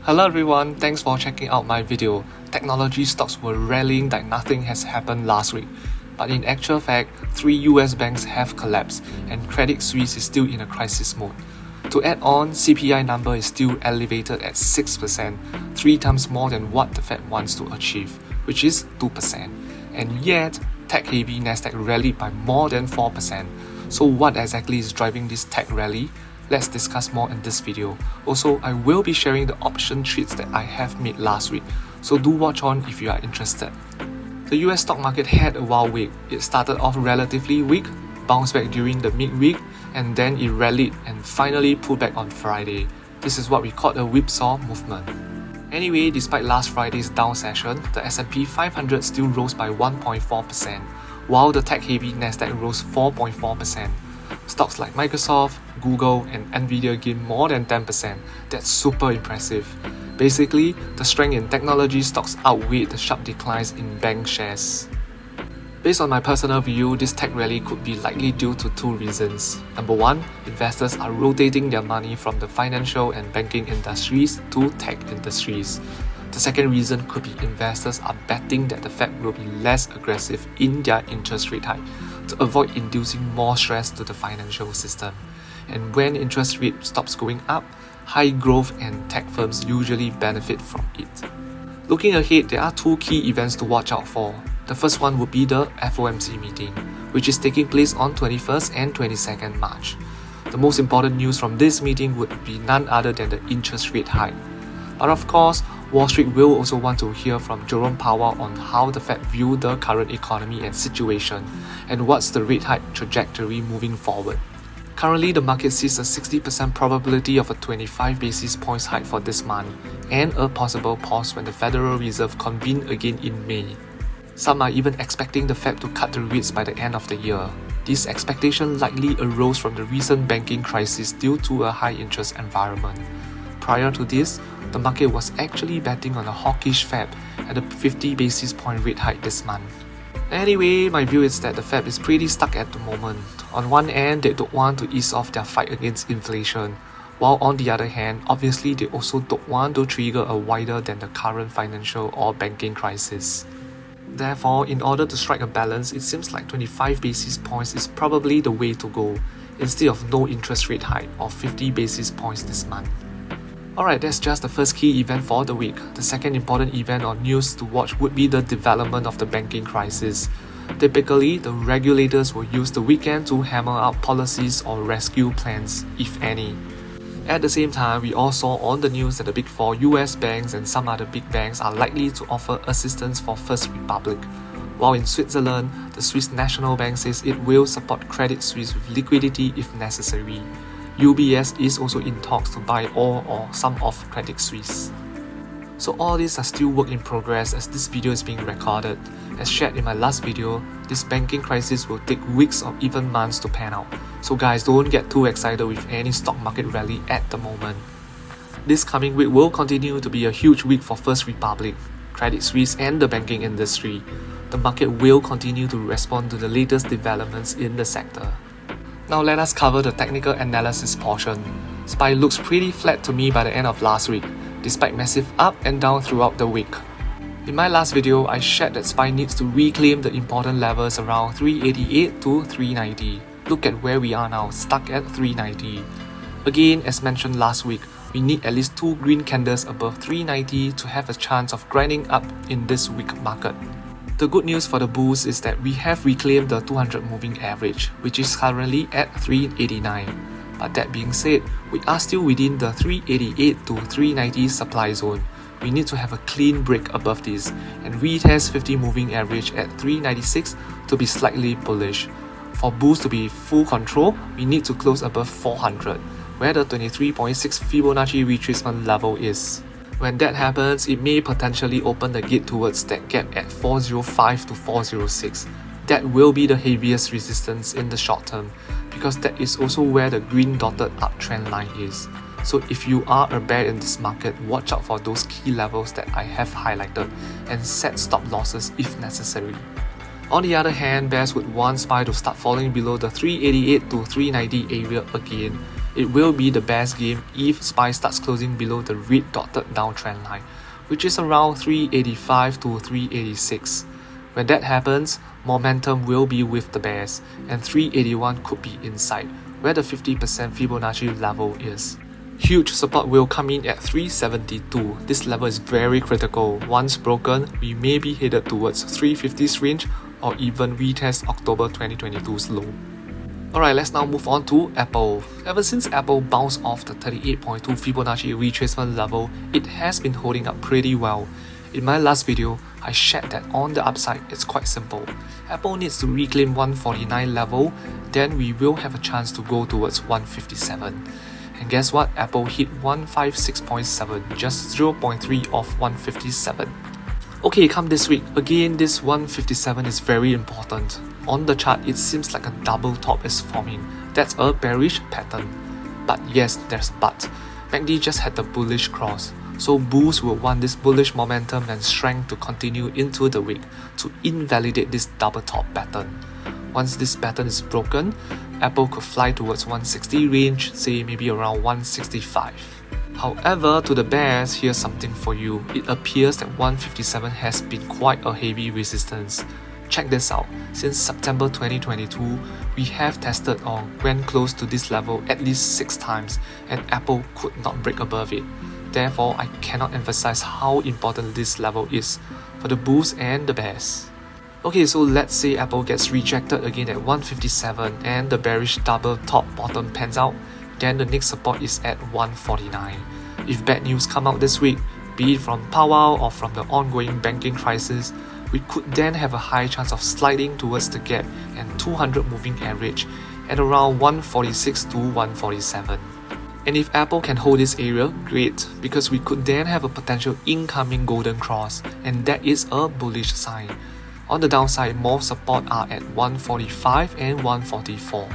Hello everyone, thanks for checking out my video. Technology stocks were rallying like nothing has happened last week. But in actual fact, 3 US banks have collapsed and Credit Suisse is still in a crisis mode. To add on, CPI number is still elevated at 6%, 3 times more than what the Fed wants to achieve, which is 2%. And yet, tech-heavy Nasdaq rallied by more than 4%. So what exactly is driving this tech rally? Let's discuss more in this video. Also, I will be sharing the option trades that I have made last week, so do watch on if you are interested. The US stock market had a wild week. It started off relatively weak, bounced back during the midweek, and then it rallied and finally pulled back on Friday. This is what we call a whipsaw movement. Anyway, despite last Friday's down session, the S&P 500 still rose by 1.4%, while the tech-heavy Nasdaq rose 4.4%. Stocks like Microsoft, Google, and Nvidia gained more than 10%. That's super impressive. Basically, the strength in technology stocks outweighed the sharp declines in bank shares. Based on my personal view, this tech rally could be likely due to 2 reasons. Number 1, investors are rotating their money from the financial and banking industries to tech industries. The second reason could be investors are betting that the Fed will be less aggressive in their interest rate hike to avoid inducing more stress to the financial system. And when interest rate stops going up, high growth and tech firms usually benefit from it. Looking ahead, there are 2 key events to watch out for. The first one would be the FOMC meeting, which is taking place on 21st and 22nd March. The most important news from this meeting would be none other than the interest rate hike. But of course, Wall Street will also want to hear from Jerome Powell on how the Fed view the current economy and situation, and what's the rate hike trajectory moving forward. Currently, the market sees a 60% probability of a 25 basis points hike for this month, and a possible pause when the Federal Reserve convene again in May. Some are even expecting the Fed to cut the rates by the end of the year. This expectation likely arose from the recent banking crisis due to a high interest environment. Prior to this, the market was actually betting on a hawkish Fed at a 50 basis point rate hike this month. Anyway, my view is that the Fed is pretty stuck at the moment. On one end, they don't want to ease off their fight against inflation, while on the other hand, obviously they also don't want to trigger a wider than the current financial or banking crisis. Therefore, in order to strike a balance, it seems like 25 basis points is probably the way to go, instead of no interest rate hike or 50 basis points this month. Alright, that's just the first key event for the week. The second important event or news to watch would be the development of the banking crisis. Typically, the regulators will use the weekend to hammer out policies or rescue plans, if any. At the same time, we all saw on the news that the big 4 US banks and some other big banks are likely to offer assistance for First Republic. While in Switzerland, the Swiss National Bank says it will support Credit Suisse with liquidity if necessary. UBS is also in talks to buy all or some of Credit Suisse. So all these are still work in progress as this video is being recorded. As shared in my last video, this banking crisis will take weeks or even months to pan out. So guys, don't get too excited with any stock market rally at the moment. This coming week will continue to be a huge week for First Republic, Credit Suisse and the banking industry. The market will continue to respond to the latest developments in the sector. Now let us cover the technical analysis portion. SPY looks pretty flat to me by the end of last week, despite massive up and down throughout the week. In my last video, I shared that SPY needs to reclaim the important levels around 388 to 390. Look at where we are now, stuck at 390. Again, as mentioned last week, we need at least 2 green candles above 390 to have a chance of grinding up in this weak market. The good news for the bulls is that we have reclaimed the 200 moving average, which is currently at 389. But that being said, we are still within the 388 to 390 supply zone. We need to have a clean break above this and retest 50 moving average at 396 to be slightly bullish. For bulls to be full control, we need to close above 400, where the 23.6 Fibonacci retracement level is. When that happens, it may potentially open the gate towards that gap at 405 to 406. That will be the heaviest resistance in the short term, because that is also where the green dotted uptrend line is. So if you are a bear in this market, watch out for those key levels that I have highlighted and set stop losses if necessary. On the other hand, bears would want SPY to start falling below the 388 to 390 area again. It will be the best game if SPY starts closing below the red dotted downtrend line, which is around 385 to 386. When that happens, momentum will be with the bears, and 381 could be inside, where the 50% Fibonacci level is. Huge support will come in at 372. This level is very critical. Once broken, we may be headed towards 350's range or even retest October 2022's low. Alright, let's now move on to Apple. Ever since Apple bounced off the 38.2 Fibonacci retracement level, it has been holding up pretty well. In my last video, I shared that on the upside, it's quite simple. Apple needs to reclaim 149 level, then we will have a chance to go towards 157. And guess what? Apple hit 156.7, just 0.3 off 157. Okay, come this week. Again, this 157 is very important. On the chart, it seems like a double top is forming. That's a bearish pattern. But yes, there's a but. MACD just had the bullish cross. So bulls will want this bullish momentum and strength to continue into the week to invalidate this double top pattern. Once this pattern is broken, Apple could fly towards 160 range, say maybe around 165. However, to the bears, here's something for you. It appears that 157 has been quite a heavy resistance. Check this out. Since September 2022, we have tested or went close to this level at least 6 times, and Apple could not break above it. Therefore, I cannot emphasize how important this level is for the bulls and the bears. Okay, so let's say Apple gets rejected again at 157 and the bearish double top bottom pans out, then the next support is at 149. If bad news come out this week, be it from powwow or from the ongoing banking crisis, we could then have a high chance of sliding towards the gap and 200 moving average at around 146 to 147. And if Apple can hold this area, great, because we could then have a potential incoming golden cross, and that is a bullish sign. On the downside, more support are at 145 and 144.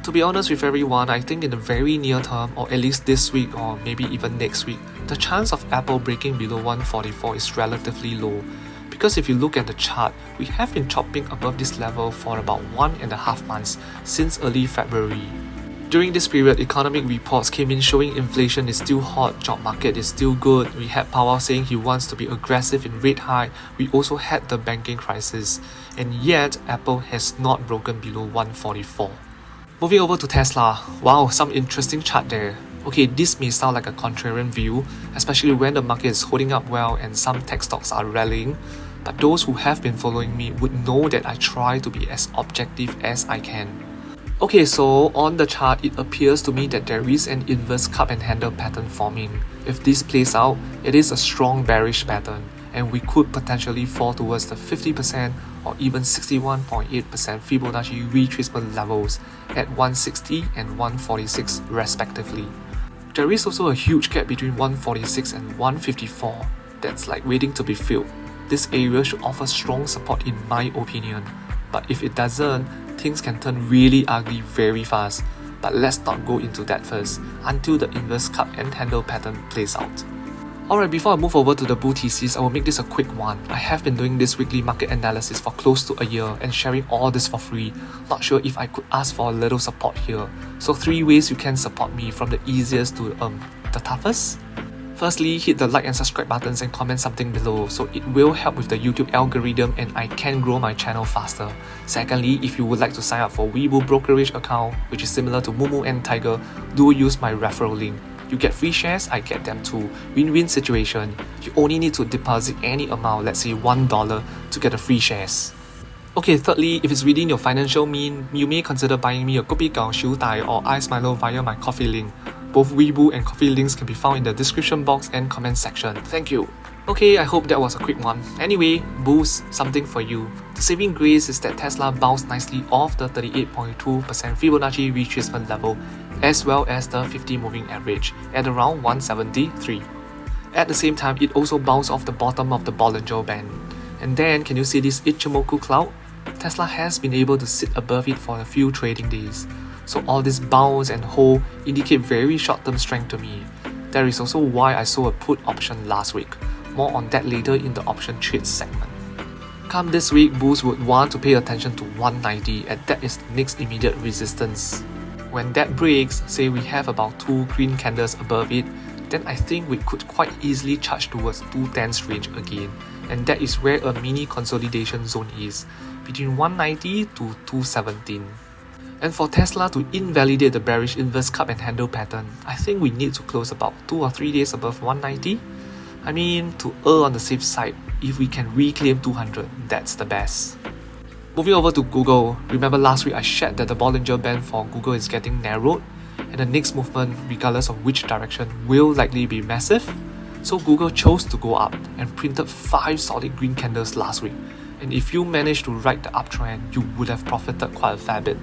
To be honest with everyone, I think in the very near term, or at least this week or maybe even next week, the chance of Apple breaking below 144 is relatively low. Because if you look at the chart, we have been chopping above this level for about 1.5 months since early February. During this period, economic reports came in showing inflation is still hot, job market is still good, we had Powell saying he wants to be aggressive in rate hike, we also had the banking crisis, and yet Apple has not broken below 144. Moving over to Tesla, wow, some interesting chart there. Okay, this may sound like a contrarian view, especially when the market is holding up well and some tech stocks are rallying, but those who have been following me would know that I try to be as objective as I can. Okay, so on the chart, it appears to me that there is an inverse cup and handle pattern forming. If this plays out, it is a strong bearish pattern, and we could potentially fall towards the 50% or even 61.8% Fibonacci retracement levels at 160 and 146 respectively. There is also a huge gap between 146 and 154 that's like waiting to be filled. This area should offer strong support in my opinion, but if it doesn't, things can turn really ugly very fast. But let's not go into that first until the inverse cup and handle pattern plays out. Alright, before I move over to the bull thesis, I will make this a quick one. I have been doing this weekly market analysis for close to a year and sharing all this for free. Not sure if I could ask for a little support here. So 3 ways you can support me, from the easiest to the toughest. Firstly, hit the like and subscribe buttons and comment something below, so it will help with the YouTube algorithm and I can grow my channel faster. Secondly, if you would like to sign up for Weibo brokerage account, which is similar to Momo and Tiger, do use my referral link. You get free shares, I get them too. Win-win situation. You only need to deposit any amount, let's say $1, to get the free shares. Okay, thirdly, if it's within your financial means, you may consider buying me a kopi gao, xiu dai or ice Milo via my coffee link. Both Weibo and coffee links can be found in the description box and comment section. Thank you. Okay, I hope that was a quick one. Anyway, bulls, something for you. The saving grace is that Tesla bounced nicely off the 38.2% Fibonacci retracement level, as well as the 50 moving average at around 173. At the same time, it also bounced off the bottom of the Bollinger Band. And then, can you see this Ichimoku cloud? Tesla has been able to sit above it for a few trading days. So all this bounce and hold indicate very short-term strength to me. That is also why I sold a put option last week. More on that later in the option trades segment. Come this week, bulls would want to pay attention to 190, and that is the next immediate resistance. When that breaks, say we have about 2 green candles above it, then I think we could quite easily charge towards 210's range again, and that is where a mini consolidation zone is, between 190 to 217. And for Tesla to invalidate the bearish inverse cup and handle pattern, I think we need to close about 2 or 3 days above 190. I mean, to err on the safe side, if we can reclaim 200, that's the best. Moving over to Google, remember last week I shared that the Bollinger Band for Google is getting narrowed, and the next movement, regardless of which direction, will likely be massive. So Google chose to go up and printed 5 solid green candles last week, and if you managed to ride the uptrend, you would have profited quite a fair bit.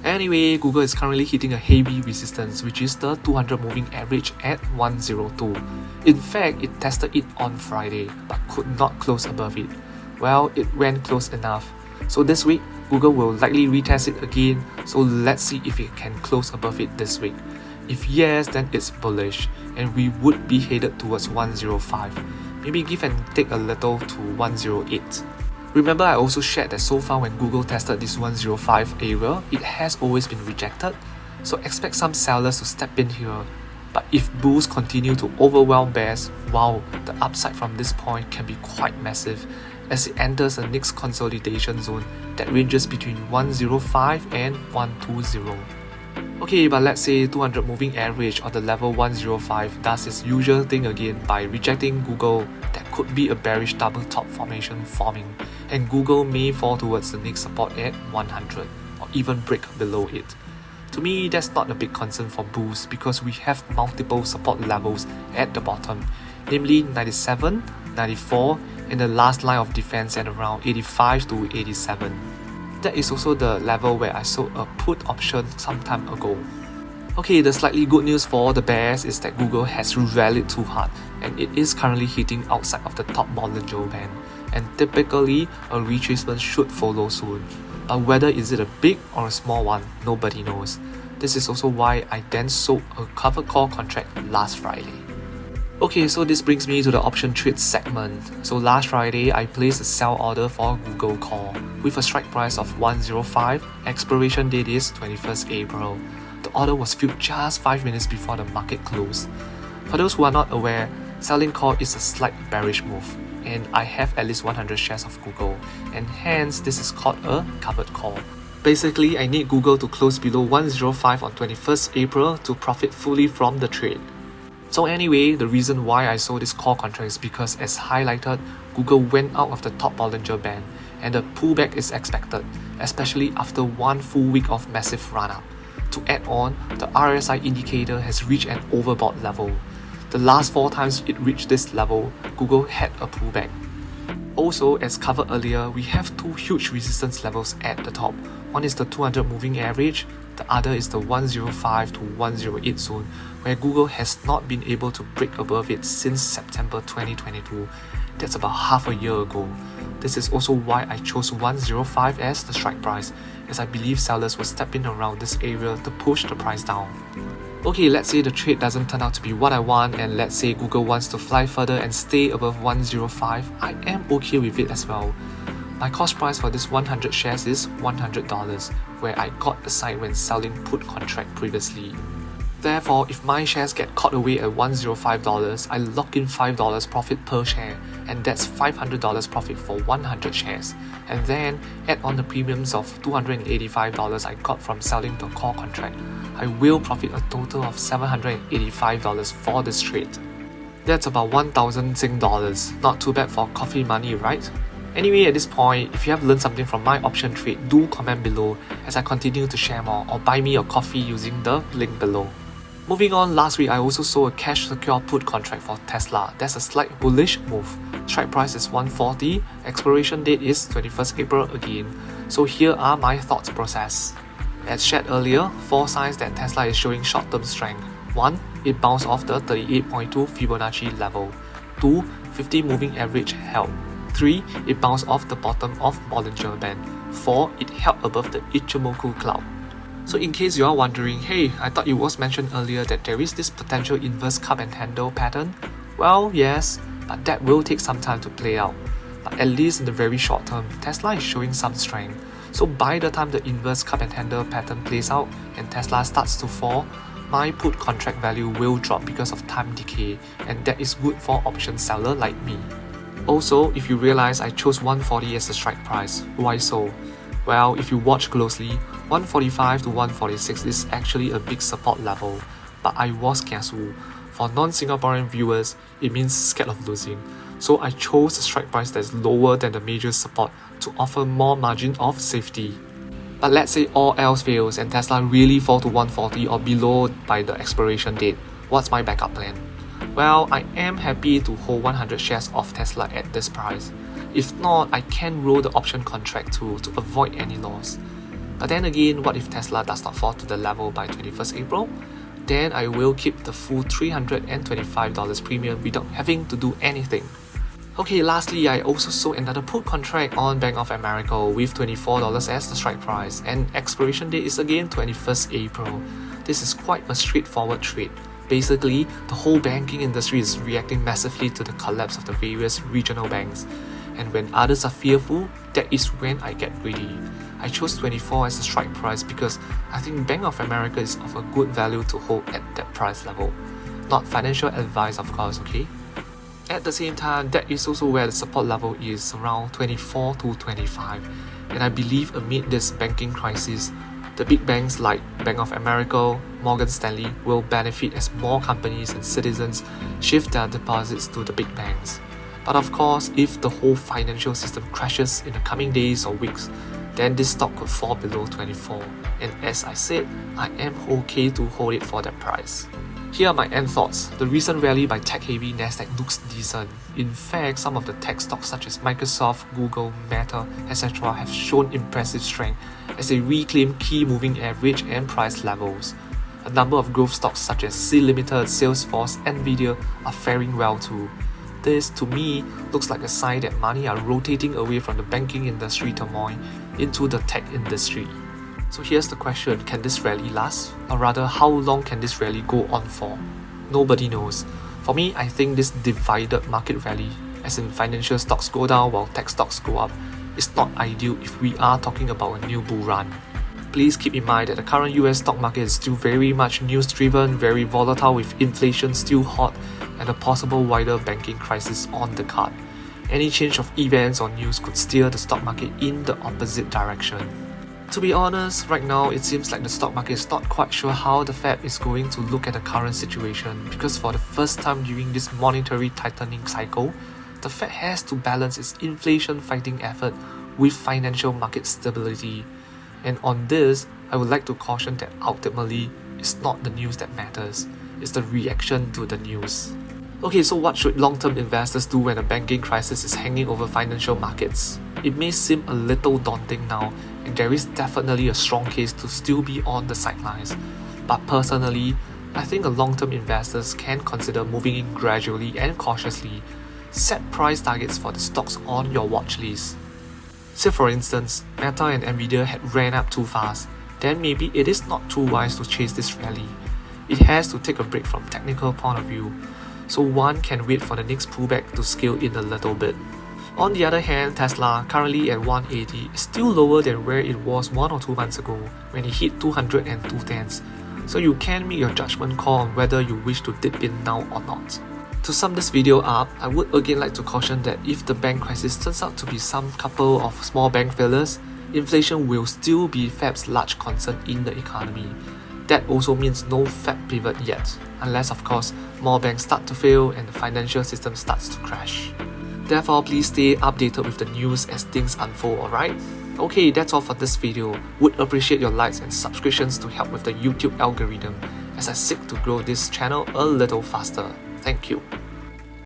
Anyway, Google is currently hitting a heavy resistance, which is the 200 moving average at 102. In fact, it tested it on Friday, but could not close above it. Well, it went close enough. So this week, Google will likely retest it again, so let's see if it can close above it this week. If yes, then it's bullish, and we would be headed towards 105. Maybe give and take a little to 108. Remember, I also shared that so far when Google tested this 105 area, it has always been rejected, so expect some sellers to step in here. But if bulls continue to overwhelm bears, wow, the upside from this point can be quite massive as it enters the next consolidation zone that ranges between 105 and 120. Okay, but let's say 200 moving average or the level 105 does its usual thing again by rejecting Google. That could be a bearish double top formation forming, and Google may fall towards the next support at 100 or even break below it. To me, that's not a big concern for bulls because we have multiple support levels at the bottom, namely 97, 94, and the last line of defense at around 85 to 87. That is also the level where I sold a put option some time ago. Okay, the slightly good news for the bears is that Google has rallied too hard and it is currently hitting outside of the top Bollinger Band, and typically a retracement should follow soon. But whether is it a big or a small one, nobody knows. This is also why I then sold a covered call contract last Friday. Okay, so this brings me to the option trade segment. So last Friday, I placed a sell order for Google Call with a strike price of 105, expiration date is 21st April. The order was filled just 5 minutes before the market closed. For those who are not aware, selling call is a slight bearish move, and I have at least 100 shares of Google, and hence this is called a covered call. Basically, I need Google to close below 105 on 21st April to profit fully from the trade. So anyway, the reason why I sold this call contract is because, as highlighted, Google went out of the top Bollinger Band and the pullback is expected, especially after 1 full week of massive run-up. To add on, the RSI indicator has reached an overbought level. The last 4 times it reached this level, Google had a pullback. Also, as covered earlier, we have 2 huge resistance levels at the top. One is the 200 moving average, the other is the 105 to 108 zone, where Google has not been able to break above it since September 2022. That's about half a year ago. This is also why I chose 105 as the strike price, as I believe sellers will step in around this area to push the price down. Okay, let's say the trade doesn't turn out to be what I want, and let's say Google wants to fly further and stay above 105, I am okay with it as well. My cost price for this 100 shares is $100, where I got assigned when selling put contract previously. Therefore, if my shares get caught away at $105, I lock in $5 profit per share, and that's $500 profit for 100 shares. And then add on the premiums of $285 I got from selling the call contract. I will profit a total of $785 for this trade. That's about 1,000 Sing dollars. Not too bad for coffee money, right? Anyway, at this point, if you have learned something from my option trade, do comment below as I continue to share more, or buy me a coffee using the link below. Moving on, last week I also sold a cash secure put contract for Tesla. That's a slight bullish move. Strike price is 140, expiration date is 21st April again. So here are my thoughts process. As shared earlier, 4 signs that Tesla is showing short-term strength. 1. It bounced off the 38.2 Fibonacci level. 2. 50 moving average held. 3. It bounced off the bottom of Bollinger Band. 4. It held above the Ichimoku cloud. So in case you are wondering, hey, I thought it was mentioned earlier that there is this potential inverse cup and handle pattern. Well, yes, but that will take some time to play out. But at least in the very short term, Tesla is showing some strength. So by the time the inverse cup and handle pattern plays out and Tesla starts to fall, my put contract value will drop because of time decay, and that is good for option seller like me. Also, if you realize I chose 140 as the strike price, why so? Well, if you watch closely, 145 to 146 is actually a big support level, but I was kiasu. For non-Singaporean viewers, it means scared of losing. So I chose a strike price that is lower than the major support to offer more margin of safety. But let's say all else fails and Tesla really fall to 140 or below by the expiration date, what's my backup plan? Well, I am happy to hold 100 shares of Tesla at this price. If not, I can roll the option contract to avoid any loss. But then again, what if Tesla does not fall to the level by 21st April? Then I will keep the full $325 premium without having to do anything. Okay, lastly, I also sold another put contract on Bank of America with $24 as the strike price, and expiration date is again 21st April. This is quite a straightforward trade. Basically, the whole banking industry is reacting massively to the collapse of the various regional banks. And when others are fearful, that is when I get greedy. I chose 24 as the strike price because I think Bank of America is of a good value to hold at that price level. Not financial advice, of course, okay? At the same time, that is also where the support level is, around 24 to 25. And I believe amid this banking crisis, the big banks like Bank of America, Morgan Stanley will benefit as more companies and citizens shift their deposits to the big banks. But of course, if the whole financial system crashes in the coming days or weeks, then this stock could fall below 24. And as I said, I am okay to hold it for that price. Here are my end thoughts. The recent rally by tech-heavy Nasdaq looks decent. In fact, some of the tech stocks such as Microsoft, Google, Meta, etc. have shown impressive strength as they reclaim key moving average and price levels. A number of growth stocks such as Sea Limited, Salesforce, Nvidia are faring well too. This, to me, looks like a sign that money are rotating away from the banking industry turmoil into the tech industry. So here's the question, can this rally last? Or rather, how long can this rally go on for? Nobody knows. For me, I think this divided market rally, as in financial stocks go down while tech stocks go up, is not ideal if we are talking about a new bull run. Please keep in mind that the current US stock market is still very much news-driven, very volatile with inflation still hot and a possible wider banking crisis on the card. Any change of events or news could steer the stock market in the opposite direction. To be honest, right now it seems like the stock market is not quite sure how the Fed is going to look at the current situation, because for the first time during this monetary tightening cycle, the Fed has to balance its inflation fighting effort with financial market stability. And on this, I would like to caution that ultimately, it's not the news that matters, it's the reaction to the news. Okay, so what should long-term investors do when a banking crisis is hanging over financial markets? It may seem a little daunting now, and there is definitely a strong case to still be on the sidelines. But personally, I think a long-term investors can consider moving in gradually and cautiously. Set price targets for the stocks on your watch list. Say for instance, Meta and Nvidia had ran up too fast, then maybe it is not too wise to chase this rally. It has to take a break from technical point of view, so one can wait for the next pullback to scale in a little bit. On the other hand, Tesla, currently at 180, is still lower than where it was 1 or 2 months ago when it hit 200 and 210s, so you can make your judgment call on whether you wish to dip in now or not. To sum this video up, I would again like to caution that if the bank crisis turns out to be some couple of small bank failures, inflation will still be Fed's large concern in the economy. That also means no Fed pivot yet, unless of course more banks start to fail and the financial system starts to crash. Therefore, please stay updated with the news as things unfold, alright? Okay, that's all for this video. Would appreciate your likes and subscriptions to help with the YouTube algorithm as I seek to grow this channel a little faster. Thank you.